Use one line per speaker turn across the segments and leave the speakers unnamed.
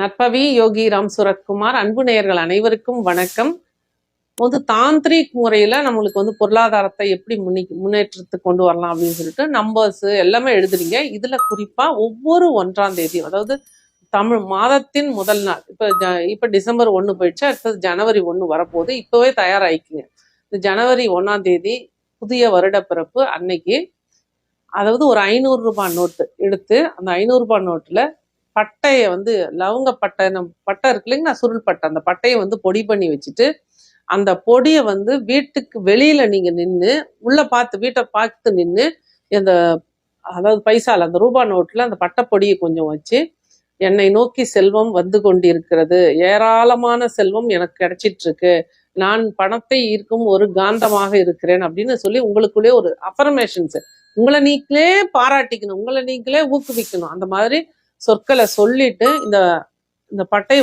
நற்பவி யோகி ராம் சுரத்குமார். அன்பு நேயர்கள் அனைவருக்கும் வணக்கம். தாந்திரிக் முறையில நம்மளுக்கு பொருளாதாரத்தை எப்படி முன்னேற்றத்துக்கு கொண்டு வரலாம் அப்படின்னு சொல்லிட்டு நம்பர்ஸ் எல்லாமே எழுதுறீங்க. இதுல குறிப்பா ஒவ்வொரு 1ஆம் தேதி, அதாவது தமிழ் மாதத்தின் முதல் நாள், இப்ப டிசம்பர் 1 போயிடுச்சு, அடுத்தது ஜனவரி 1 வரப்போகுது. இப்பவே தயாராகிக்குங்க. இந்த ஜனவரி 1ஆம் தேதி புதிய வருட பிறப்பு அன்னைக்கு, அதாவது ஒரு 500 ரூபாய் நோட்டு எடுத்து அந்த 500 ரூபாய் நோட்டுல பட்டையை லவங்க பட்டை, பட்டை இருக்கு இல்லைங்களா, சுருள் பட்டை, அந்த பட்டையை பொடி பண்ணி வச்சுட்டு அந்த பொடியை வீட்டுக்கு வெளியில நீங்க நின்று உள்ள பார்த்து, வீட்டை பார்த்து நின்று, அந்த அதாவது பைசால அந்த ரூபா நோட்டுல அந்த பட்டை பொடியை கொஞ்சம் வச்சு, என்னை நோக்கி செல்வம் வந்து கொண்டிருக்கிறது, ஏராளமான செல்வம் எனக்கு கிடைச்சிட்டு இருக்கு, நான் பணத்தை ஈர்க்கும் ஒரு காந்தமாக இருக்கிறேன் அப்படின்னு சொல்லி உங்களுக்குள்ளே ஒரு அஃபர்மேஷன்ஸ், உங்களை நீங்களே பாராட்டிக்கணும், உங்களை நீங்களே ஊக்குவிக்கணும். அந்த மாதிரி சொற்களை சொல்லிட்டு இந்த பட்டையை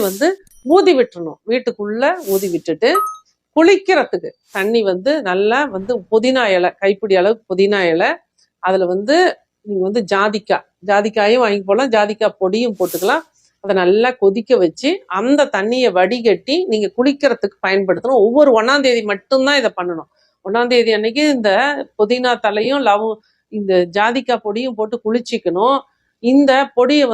ஊதி விட்டுறணும். வீட்டுக்குள்ள ஊதி விட்டுட்டு குளிக்கிறதுக்கு தண்ணி நல்லா புதினா இலை, கைப்பிடி அளவுக்கு புதினா இலை, அதுல நீங்க ஜாதிக்காயும் வாங்கி போடலாம், ஜாதிக்காய் பொடியும் போட்டுக்கலாம். அதை நல்லா கொதிக்க வச்சு அந்த தண்ணியை வடிகட்டி நீங்க குளிக்கிறதுக்கு பயன்படுத்தணும். ஒவ்வொரு 1ஆம் தேதி மட்டும்தான் இதை பண்ணணும். 1ஆம் தேதி அன்னைக்கு இந்த புதினா தலையும் இந்த ஜாதிக்காய் பொடியும் போட்டு குளிச்சிக்கணும். இந்த பொடியை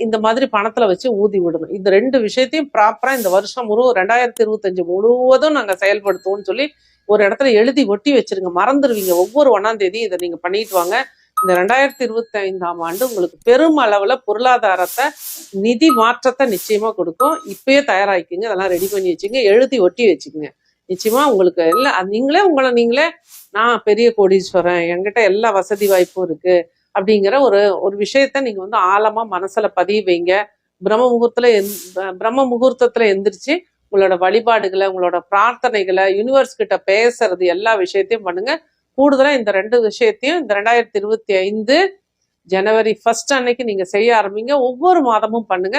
இந்த மாதிரி பணத்துல வச்சு ஊதி விடணும். இந்த 2 விஷயத்தையும் ப்ராப்பரா இந்த வருஷம் 2025 முழுவதும் நாங்க செயல்படுத்துவோம்னு சொல்லி ஒரு இடத்துல எழுதி ஒட்டி வச்சிருங்க. மறந்துடுவீங்க. ஒவ்வொரு 1ஆம் தேதி இதை நீங்க பண்ணிட்டு வாங்க. இந்த 2025ஆம் ஆண்டு உங்களுக்கு பெரும் அளவுல பொருளாதாரத்தை, நிதி மாற்றத்தை நிச்சயமா கொடுக்கும். இப்பயே தயாராகிக்குங்க. அதெல்லாம் ரெடி பண்ணி வச்சுங்க, எழுதி ஒட்டி வச்சுக்கோங்க. நிச்சயமா உங்களுக்கு உங்களை நீங்களே நான் பெரிய கோடீஸ்வரன், என்கிட்ட எல்லா வசதி வாய்ப்பும் இருக்கு அப்படிங்கிற ஒரு விஷயத்த நீங்க ஆழமா மனசுல பதிய வைங்க. பிரம்ம முகூர்த்தத்துல எந்திரிச்சு உங்களோட வழிபாடுகளை, உங்களோட பிரார்த்தனைகளை, யூனிவர்ஸ் கிட்ட பேசுறது, எல்லா விஷயத்தையும் பண்ணுங்க. கூடுதலா இந்த 2 விஷயத்தையும் இந்த 2025 ஜனவரி 1 அன்னைக்கு நீங்க செய்ய ஆரம்பிங்க. ஒவ்வொரு மாதமும் பண்ணுங்க.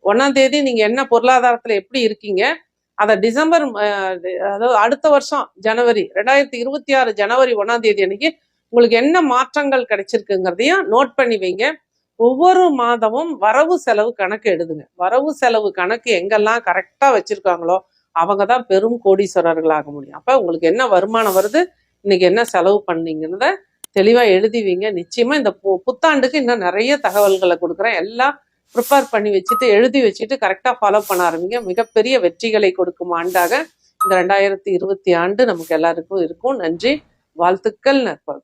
1ஆம் தேதி நீங்க என்ன பொருளாதாரத்துல எப்படி இருக்கீங்க, அதை டிசம்பர், அதாவது அடுத்த வருஷம் ஜனவரி 2026 ஜனவரி 1ஆம் தேதி அன்னைக்கு உங்களுக்கு என்ன மாற்றங்கள் கிடைச்சிருக்குங்கிறதையும் நோட் பண்ணி வைங்க. ஒவ்வொரு மாதமும் வரவு செலவு கணக்கு எழுதுங்க. வரவு செலவு கணக்கு எங்கெல்லாம் கரெக்டா வச்சிருக்காங்களோ அவங்க தான் பெரும் கோடீஸ்வரர்கள் ஆக முடியும். அப்ப உங்களுக்கு என்ன வருமானம் வருது, இன்னைக்கு என்ன செலவு பண்ணீங்கிறத தெளிவா எழுதி வைங்க. நிச்சயமா இந்த புத்தாண்டுக்கு இன்னும் நிறைய தகவல்களை கொடுக்குறேன். எல்லாம் ப்ரிப்பேர் பண்ணி வச்சுட்டு, எழுதி வச்சுட்டு கரெக்டா ஃபாலோ பண்ண ஆரம்பிங்க. மிகப்பெரிய வெற்றிகளை கொடுக்கும் ஆண்டாக இந்த 2020 ஆண்டு நமக்கு எல்லாருக்கும் இருக்கும். நன்றி, வாழ்த்துக்கள், நற்பவி.